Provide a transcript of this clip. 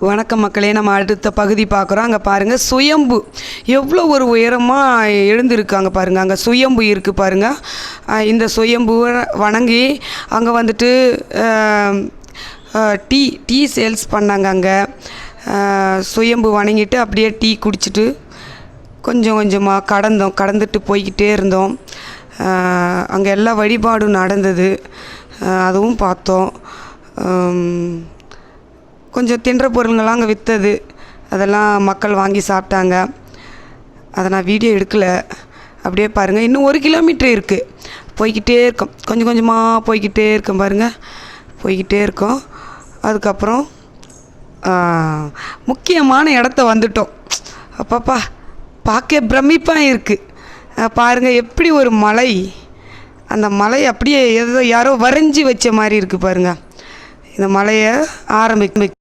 வணக்கம் மக்களே, நம்ம அடுத்த பகுதி பார்க்குறோம். அங்கே பாருங்கள், சுயம்பு எவ்வளோ ஒரு உயரமாக எழுந்திருக்காங்க பாருங்கள். அங்கே சுயம்பு இருக்குது பாருங்கள். இந்த சுயம்புவை வணங்கி அங்கே வந்துட்டு டீ சேல்ஸ் பண்ணாங்க. அங்கே சுயம்பு வணங்கிட்டு அப்படியே டீ குடிச்சிட்டு கொஞ்சம் கொஞ்சமாக கடந்துட்டு போய்கிட்டே இருந்தோம். அங்கே எல்லா வழிபாடும் நடந்தது, அதுவும் பார்த்தோம். கொஞ்சம் தின்ற பொருளுங்கள்லாம் அங்கே விற்றது, அதெல்லாம் மக்கள் வாங்கி சாப்பிட்டாங்க. அதை நான் வீடியோ எடுக்கலை. அப்படியே பாருங்கள், இன்னும் 1 கிலோமீட்டர் இருக்குது. போய்கிட்டே இருக்கோம், கொஞ்சம் கொஞ்சமாக போய்கிட்டே இருக்கோம் பாருங்கள், போய்கிட்டே இருக்கோம். அதுக்கப்புறம் முக்கியமான இடத்த வந்துட்டோம். அப்பப்பா, பார்க்க பிரமிப்பாக இருக்குது பாருங்கள். எப்படி ஒரு மலை, அந்த மலை அப்படியே யாரோ வரைஞ்சி வச்ச மாதிரி இருக்குது பாருங்கள். இந்த மலையை